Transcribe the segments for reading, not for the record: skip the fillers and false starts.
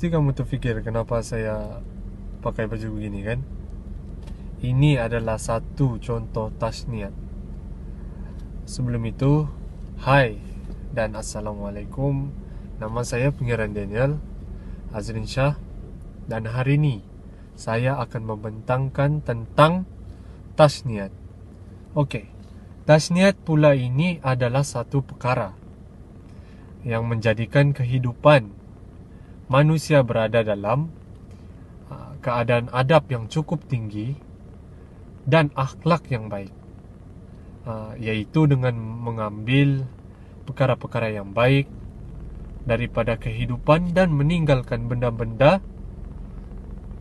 Pasti kamu terfikir kenapa saya pakai baju begini kan? Ini adalah satu contoh tasniat. Sebelum itu, hai dan assalamualaikum. Nama saya Pengiran Daniel Azrin Shah. Dan hari ini saya akan membentangkan tentang tasniat. Okey, tasniat pula ini adalah satu perkara yang menjadikan kehidupan manusia berada dalam keadaan adab yang cukup tinggi dan akhlak yang baik, yaitu dengan mengambil perkara-perkara yang baik daripada kehidupan dan meninggalkan benda-benda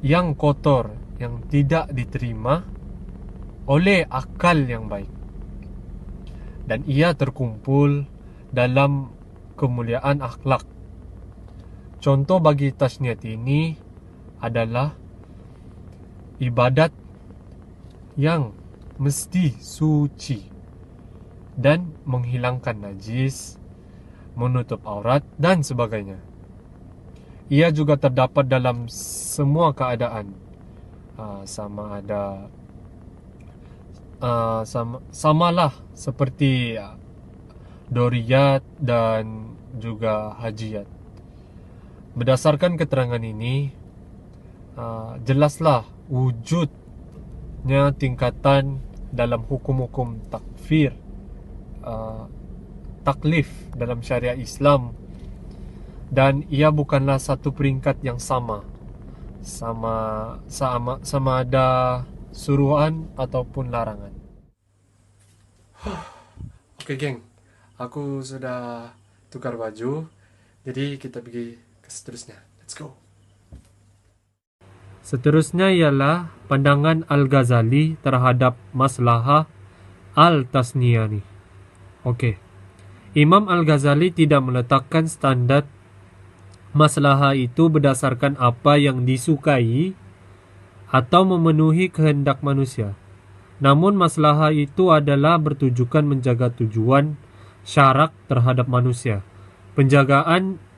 yang kotor, yang tidak diterima oleh akal yang baik, dan ia terkumpul dalam kemuliaan akhlak. Contoh bagi tasniat ini adalah ibadat yang mesti suci dan menghilangkan najis, menutup aurat dan sebagainya. Ia juga terdapat dalam semua keadaan, sama ada samalah seperti doriyat dan juga hajiyat. Berdasarkan keterangan ini, jelaslah wujudnya tingkatan dalam hukum-hukum takfir, taklif dalam syariat Islam, dan ia bukanlah satu peringkat yang sama ada suruhan ataupun larangan. Okey geng, aku sudah tukar baju, jadi kita pergi seterusnya. Let's go. Seterusnya ialah pandangan Al-Ghazali terhadap maslahah Al-Tasniyah ni. Okey. Imam Al-Ghazali tidak meletakkan standar maslahah itu berdasarkan apa yang disukai atau memenuhi kehendak manusia. Namun maslahah itu adalah bertujukan menjaga tujuan syarak terhadap manusia. Penjagaan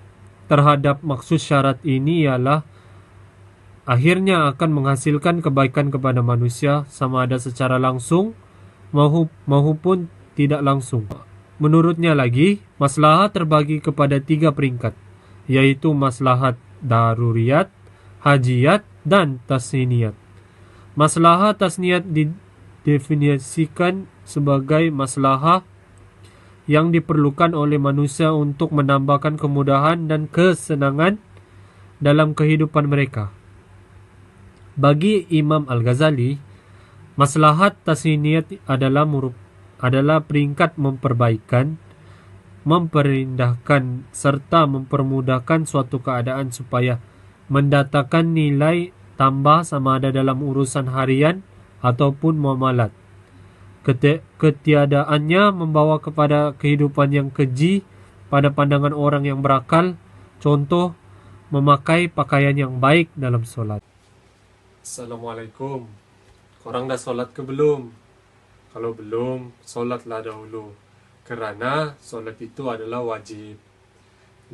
terhadap maksud syarat ini ialah akhirnya akan menghasilkan kebaikan kepada manusia, sama ada secara langsung maupun tidak langsung. Menurutnya lagi, maslahat terbagi kepada 3 peringkat, yaitu maslahat daruriyat, hajiyat dan tasniyat. Maslahat tasniyat didefinisikan sebagai maslahah yang diperlukan oleh manusia untuk menambahkan kemudahan dan kesenangan dalam kehidupan mereka. Bagi Imam Al-Ghazali, maslahat tasniyat adalah peringkat memperbaikan, memperindahkan serta mempermudahkan suatu keadaan supaya mendatangkan nilai tambah sama ada dalam urusan harian ataupun muamalat. Ketiadaannya membawa kepada kehidupan yang keji pada pandangan orang yang berakal. Contoh, memakai pakaian yang baik dalam solat. Assalamualaikum. Korang dah solat ke belum? Kalau belum, solatlah dahulu, kerana solat itu adalah wajib.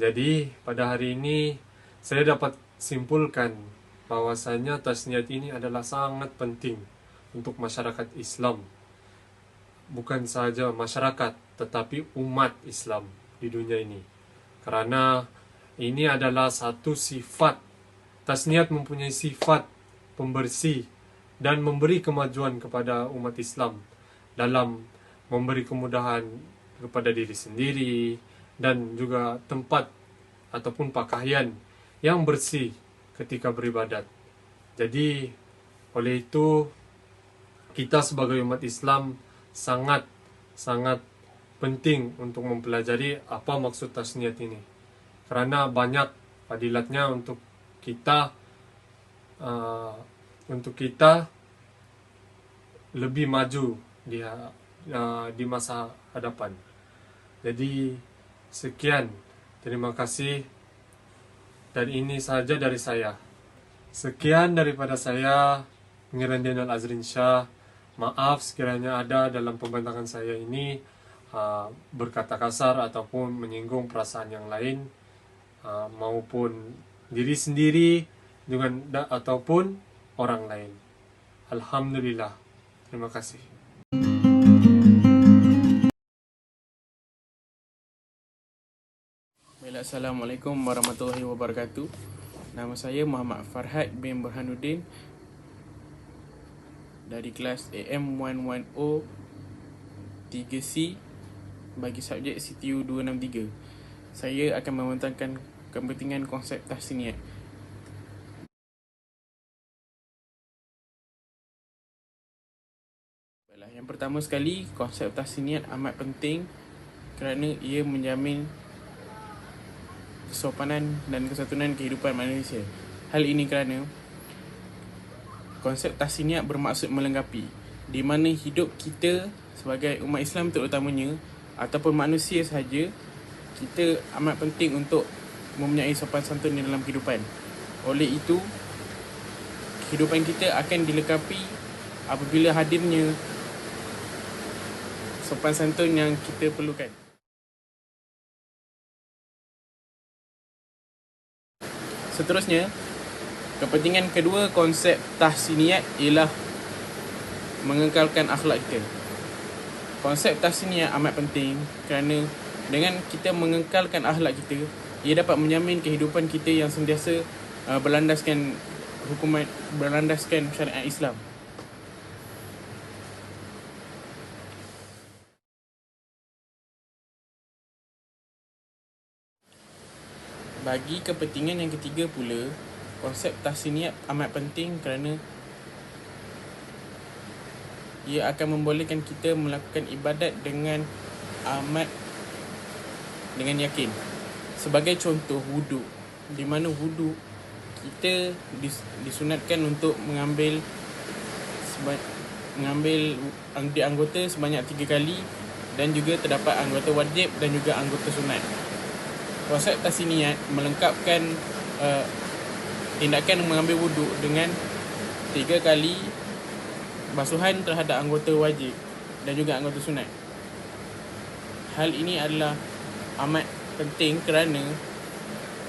Jadi, pada hari ini saya dapat simpulkan bahwasanya tasniat ini adalah sangat penting untuk masyarakat Islam. Bukan sahaja masyarakat, tetapi umat Islam di dunia ini. Kerana ini adalah satu sifat, tasniat mempunyai sifat pembersih dan memberi kemajuan kepada umat Islam dalam memberi kemudahan kepada diri sendiri dan juga tempat ataupun pakaian yang bersih ketika beribadat. Jadi, oleh itu, kita sebagai umat Islam sangat penting untuk mempelajari apa maksud tasniat ini, kerana banyak fadilatnya untuk kita lebih maju di masa hadapan. Jadi sekian, terima kasih, dan ini sahaja dari saya. Sekian daripada saya, Pengiran Daniel Azrin Shah. Maaf sekiranya ada dalam pembentangan saya ini berkata kasar ataupun menyinggung perasaan yang lain, maupun diri sendiri dengan ataupun orang lain. Alhamdulillah. Terima kasih. Baiklah, Assalamualaikum warahmatullahi wabarakatuh. Nama saya Muhammad Farhad bin Burhanuddin dari kelas AM110 3C bagi subjek CTU 263. Saya akan membentangkan kepentingan konsep tahsiniat. Baiklah, yang pertama sekali, konsep tahsiniat amat penting kerana ia menjamin kesopanan dan kesatuan kehidupan manusia. Hal ini kerana konsep tahsiniat bermaksud melengkapi, di mana hidup kita sebagai umat Islam terutamanya ataupun manusia sahaja, kita amat penting untuk mempunyai sopan santun di dalam kehidupan. Oleh itu, kehidupan kita akan dilengkapi apabila hadirnya sopan santun yang kita perlukan. Seterusnya, kepentingan kedua konsep tahsiniat ialah mengekalkan akhlak kita. Konsep tahsiniat amat penting kerana dengan kita mengekalkan akhlak kita, ia dapat menjamin kehidupan kita yang sentiasa berlandaskan syariat Islam. Bagi kepentingan yang ketiga pula, konsep tahsiniat amat penting kerana ia akan membolehkan kita melakukan ibadat dengan yakin. Sebagai contoh, wudu, di mana wudu kita disunatkan untuk mengambil di anggota sebanyak 3 kali, dan juga terdapat anggota wajib dan juga anggota sunat. Konsep tahsiniat melengkapkan tindakan mengambil wuduk dengan 3 kali basuhan terhadap anggota wajib dan juga anggota sunat. Hal ini adalah amat penting kerana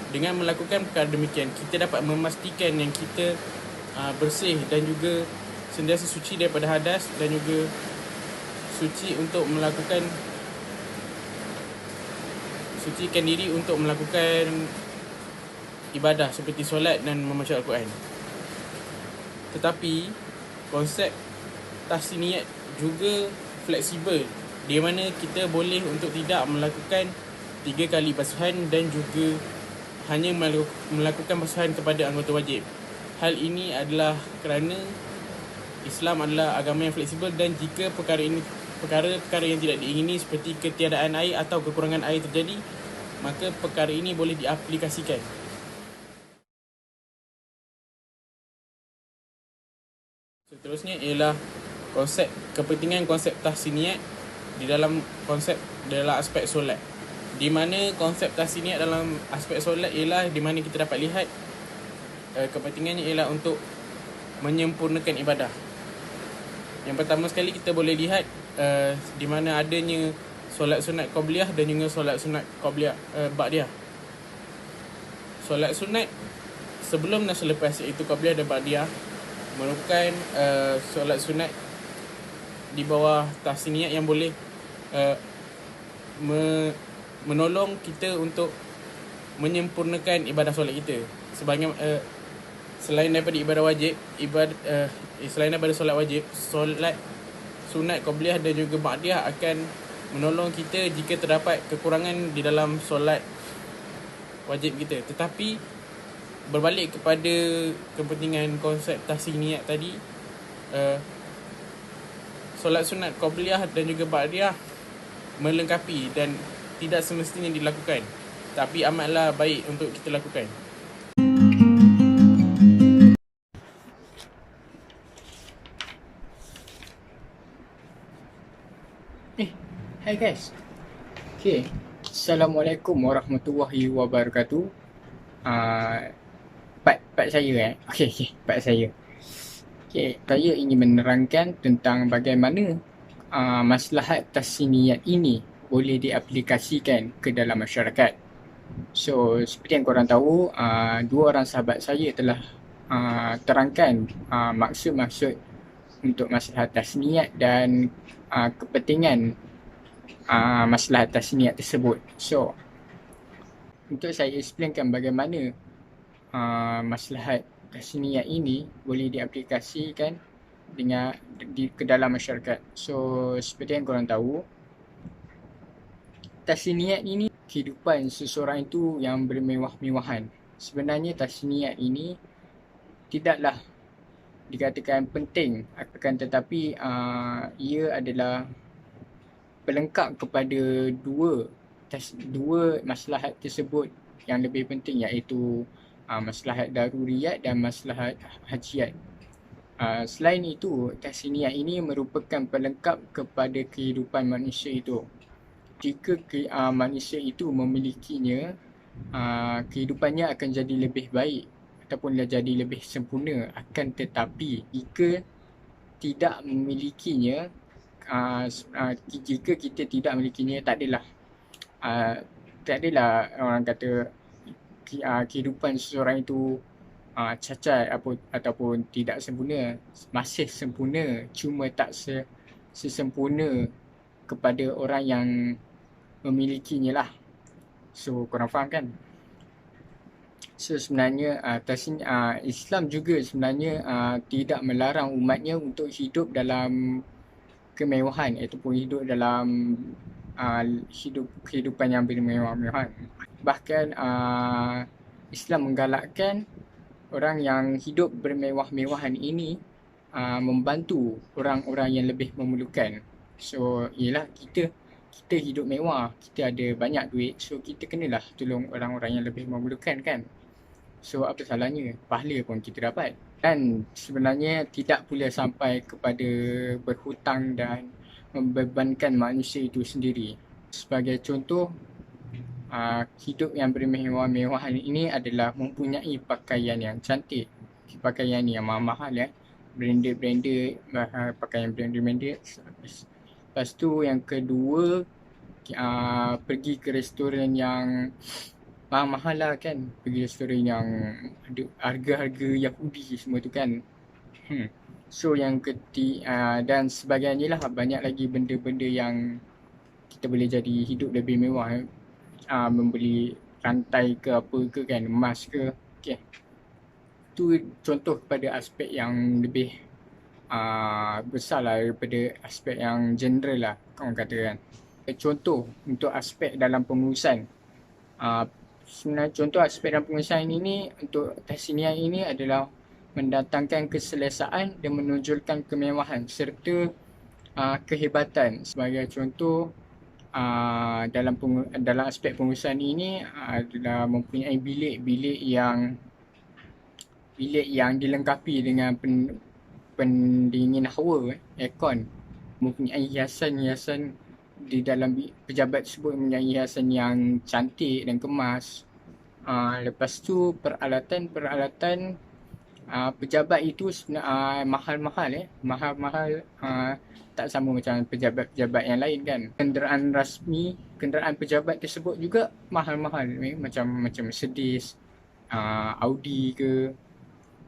dengan melakukan perkara demikian, kita dapat memastikan yang kita bersih dan juga sentiasa suci daripada hadas, dan juga sucikan diri untuk melakukan ibadah seperti solat dan membaca Al-Quran. Tetapi konsep tahsiniat juga fleksibel, di mana kita boleh untuk tidak melakukan 3 kali basuhan dan juga hanya melakukan basuhan kepada anggota wajib. Hal ini adalah kerana Islam adalah agama yang fleksibel, dan jika perkara yang tidak diingini seperti ketiadaan air atau kekurangan air terjadi, maka perkara ini boleh diaplikasikan. Seterusnya ialah kepentingan konsep tahsiniat di dalam aspek solat, di mana konsep tahsiniat dalam aspek solat ialah di mana kita dapat lihat kepentingannya ialah untuk menyempurnakan ibadah. Yang pertama sekali, kita boleh lihat di mana adanya solat sunat qabliyah dan juga solat sunat qabliyah ba'diyah. Solat sunat sebelum dan selepas, iaitu qabliyah dan ba'diyah, merupakan solat sunat di bawah tahsiniat yang boleh menolong kita untuk menyempurnakan ibadah solat kita. Selain daripada ibadah wajib, selain daripada solat wajib, solat sunat qabliyah dan juga ba'diyah akan menolong kita jika terdapat kekurangan di dalam solat wajib kita. Tetapi berbalik kepada kepentingan konsep tahsiniat tadi, solat sunat qabliyah dan juga ba'diyah melengkapi dan tidak semestinya dilakukan, tapi amatlah baik untuk kita lakukan. Hai guys. Okay. Assalamualaikum warahmatullahi wabarakatuh. Part saya part saya. Saya ingin menerangkan tentang bagaimana maslahat tahsiniat ini boleh diaplikasikan ke dalam masyarakat. So seperti yang korang tahu, dua orang sahabat saya telah terangkan maksud-maksud untuk maslahat tasniat dan kepentingan maslahat tasniat tersebut. So untuk saya explainkan bagaimana maslahat tasniat ini boleh diaplikasikan ke dalam masyarakat. So seperti yang korang tahu, tasniat ini kehidupan seseorang itu yang bermewah-mewahan. Sebenarnya tasniat ini tidaklah dikatakan penting, akan tetapi ia adalah pelengkap kepada dua maslahat tersebut yang lebih penting, iaitu maslahat daruriyat dan maslahat hajiat. Selain itu, tasniat ini merupakan pelengkap kepada kehidupan manusia itu. Jika manusia itu memilikinya, kehidupannya akan jadi lebih baik ataupun jadi lebih sempurna. Akan tetapi jika tidak memilikinya, jika kita tidak memilikinya, tak adalah orang kata kehidupan seseorang itu cacat ataupun tidak sempurna. Masih sempurna, cuma tak sesempurna kepada orang yang memilikinya lah. So korang faham kan? So sebenarnya Islam juga sebenarnya tidak melarang umatnya untuk hidup dalam kemewahan ataupun hidup dalam kehidupan yang bermewah-mewahan. Bahkan Islam menggalakkan orang yang hidup bermewah-mewahan ini membantu orang-orang yang lebih memerlukan. So ialah kita hidup mewah, kita ada banyak duit, so kita kenalah tolong orang-orang yang lebih memerlukan kan. So apa salahnya, pahala pun kita dapat. Dan sebenarnya tidak pula sampai kepada berhutang dan membebankan manusia itu sendiri. Sebagai contoh, hidup yang bermewah-mewahan ini adalah mempunyai pakaian yang cantik, pakaian yang mahal branded, pakaian branded. Lepas tu yang kedua, pergi ke restoran yang mahal lah kan, pergi restoran yang ada harga-harga Yahudi semua tu kan. So yang ketiga dan sebagainya lah, banyak lagi benda-benda yang kita boleh jadi hidup lebih mewah. Membeli rantai ke apa ke kan, emas ke. Okay. Itu contoh kepada aspek yang lebih besar lah daripada aspek yang general lah orang kata kan. Contoh untuk aspek dalam pengurusan. Sebenarnya contoh aspek dalam pengurusan ini untuk tasniah ini adalah mendatangkan keselesaan dan menonjolkan kemewahan serta kehebatan. Sebagai contoh, dalam aspek pengurusan ini adalah mempunyai bilik yang dilengkapi dengan pendingin hawa, aircon, mempunyai hiasan-hiasan di dalam pejabat tersebut, mempunyai hiasan yang cantik dan kemas. Lepas tu peralatan pejabat itu sebenarnya mahal-mahal, tak sama macam pejabat-pejabat yang lain kan. Kenderaan pejabat tersebut juga mahal-mahal, macam Mercedes, Audi ke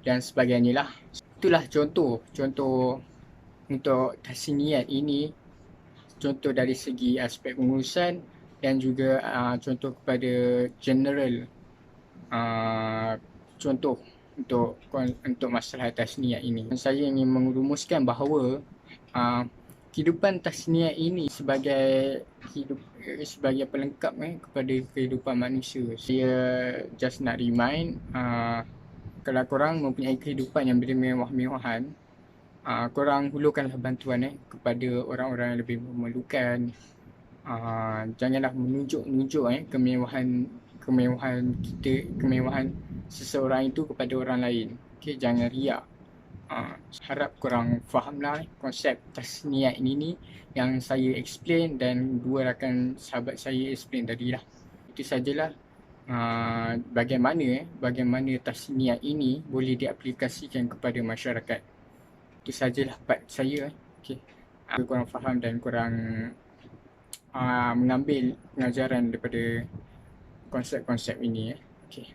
dan sebagainya lah. Itulah contoh untuk tasniat ini, contoh dari segi aspek pengurusan dan juga contoh kepada general, contoh untuk masalah tasniat ini. Saya ingin merumuskan bahawa kehidupan tasniat ini sebagai pelengkap kepada kehidupan manusia. Saya just nak remind, kalau korang mempunyai kehidupan yang bermewah-mewahan, korang hulurkanlah bantuan kepada orang-orang yang lebih memerlukan. Janganlah menunjuk kemewahan seseorang itu kepada orang lain. Okay, jangan riak. Harap korang fahamlah konsep tasniat ini yang saya explain dan dua rakan sahabat saya explain tadi lah. Itu sajalah bagaimana tasniat ini boleh diaplikasikan kepada masyarakat. Itu sajalah part saya. Okay. Korang faham dan korang mengambil pengajaran daripada konsep-konsep ini. Okay.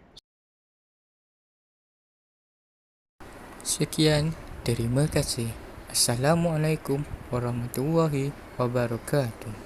Sekian, terima kasih. Assalamualaikum warahmatullahi wabarakatuh.